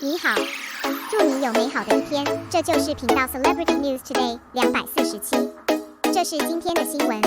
你好，祝你有美好的一天。这就是频道 Celebrity News Today 247。这是今天的新闻。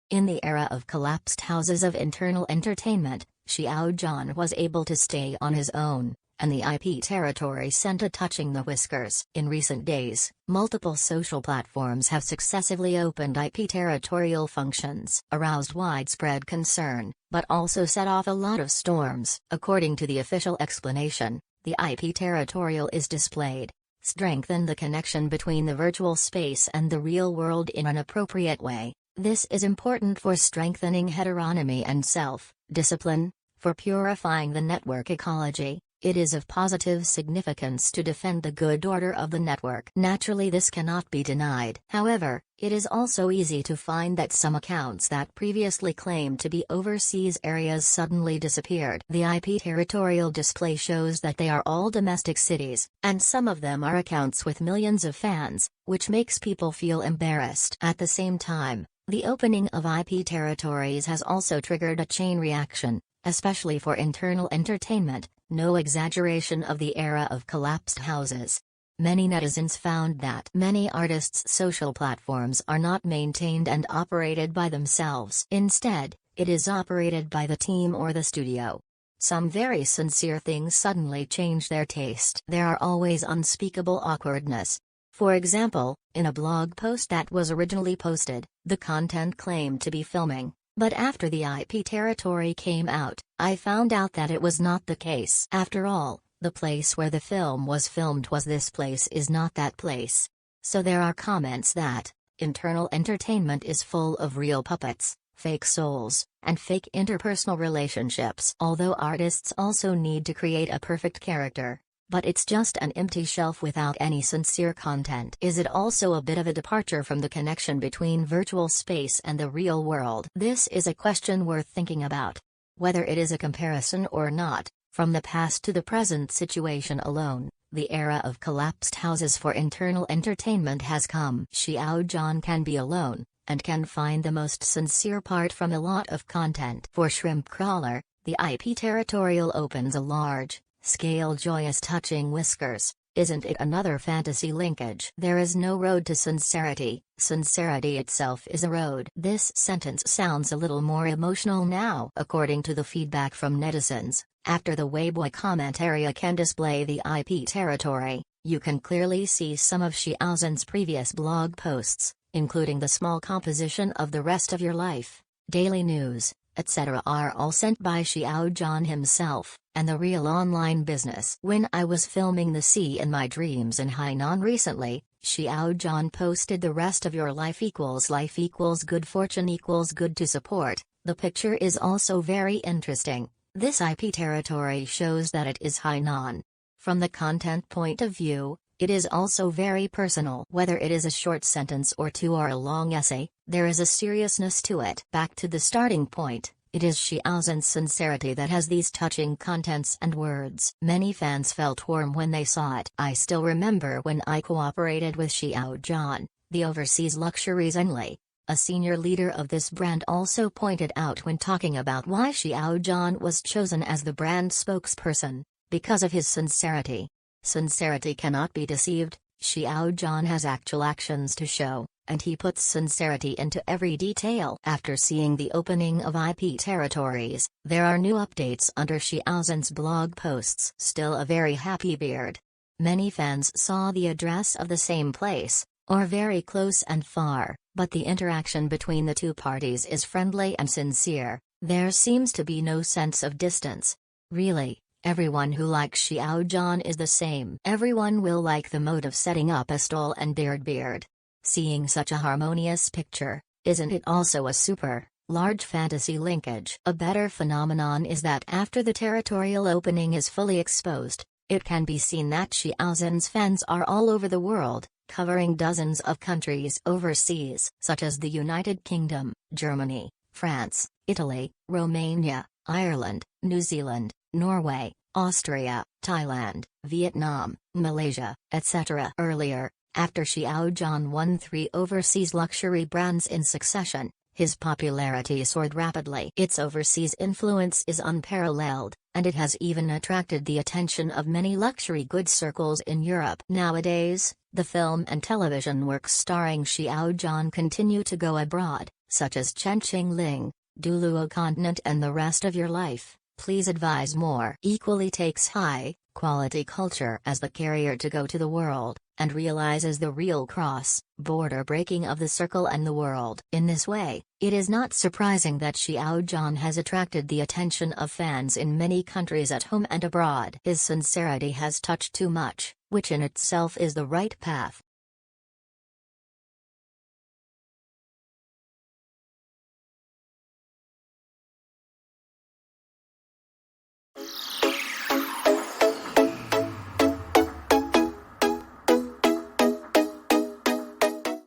In the era of collapsed houses of internal entertainment, Xiao Zhan was able to stay on his own, and the IP territory sent a touching the whiskers. In recent days, multiple social platforms have successively opened IP territorial functions, aroused widespread concern, but also set off a lot of storms. According to the official explanation, the IP territorial is displayed strengthen the connection between the virtual space and the real world in an appropriate way. This is important for strengthening heteronomy and self-discipline, for purifying the network ecology. It is of positive significance to defend the good order of the network. Naturally, this cannot be denied. However, it is also easy to find that some accounts that previously claimed to be overseas areas suddenly disappeared. The IP territorial display shows that they are all domestic cities, and some of them are accounts with millions of fans, which makes people feel embarrassed. At the same time, the opening of IP territories has also triggered a chain reaction, especially for internal entertainment. No exaggeration of the era of collapsed houses. Many netizens found that many artists' social platforms are not maintained and operated by themselves. Instead, it is operated by the team or the studio. Some very sincere things suddenly change their taste. There are always unspeakable awkwardness. For example, in a blog post that was originally posted, the content claimed to be filming. But after the IP territory came out, I found out that it was not the case. After all, the place where the film was filmed was this place is not that place. So there are comments that internal entertainment is full of real puppets, fake souls, and fake interpersonal relationships. Although artists also need to create a perfect character, but it's just an empty shelf without any sincere content. Is it also a bit of a departure from the connection between virtual space and the real world? This is a question worth thinking about. Whether it is a comparison or not, from the past to the present situation alone, the era of collapsed houses for internal entertainment has come. Xiao Zhan can be alone, and can find the most sincere part from a lot of content. For Shrimp Crawler, the IP territorial opens a large scale joyous touching whiskers. Isn't it another fantasy linkage? There is no road to sincerity. Sincerity itself is a road. This sentence sounds a little more emotional now. According to the feedback from netizens, after the Weibo comment area can display the IP territory, you can clearly see some of Xiao Zhan's previous blog posts, including the small composition of the rest of your life, daily news, etc. are all sent by Xiao Zhan himself, and the real online business. When I was filming The Sea in My Dreams in Hainan recently, Xiao Zhan posted the rest of your life equals good fortune equals good to support. The picture is also very interesting. This IP territory shows that it is Hainan. From the content point of view, it is also very personal. Whether it is a short sentence or two or a long essay, there is a seriousness to it. Back to the starting point, it is Xiao Zhan's sincerity that has these touching contents and words. Many fans felt warm when they saw it. I still remember when I cooperated with Xiao Zhan, the overseas luxuries only. A senior leader of this brand also pointed out when talking about why Xiao Zhan was chosen as the brand spokesperson, because of his sincerity. Sincerity cannot be deceived. Xiao Zhan has actual actions to show, and he puts sincerity into every detail. After seeing the opening of IP territories, there are new updates under Xiao Zhan's blog posts. Still a very happy beard. Many fans saw the address of the same place, or very close and far, but the interaction between the two parties is friendly and sincere. There seems to be no sense of distance. Really. Everyone who likes Xiao Zhan is the same. Everyone will like the mode of setting up a stall and beard. Seeing such a harmonious picture, isn't it also a super large fantasy linkage? A better phenomenon is that after the territorial opening is fully exposed, it can be seen that Xiao Zhan's fans are all over the world, covering dozens of countries overseas, such as the United Kingdom, Germany, France, Italy, Romania, Ireland, New Zealand, Norway, Austria, Thailand, Vietnam, Malaysia, etc. Earlier, after Xiao Zhan won 3 overseas luxury brands in succession, his popularity soared rapidly. Its overseas influence is unparalleled, and it has even attracted the attention of many luxury goods circles in Europe. Nowadays, the film and television works starring Xiao Zhan continue to go abroad, such as Chen Ling, Duluo Continent and The Rest of Your Life. Please advise more. Equally takes high quality culture as the carrier to go to the world, and realizes the real cross-border breaking of the circle and the world. In this way, it is not surprising that Xiao Zhan has attracted the attention of fans in many countries at home and abroad. His sincerity has touched too much, which in itself is the right path.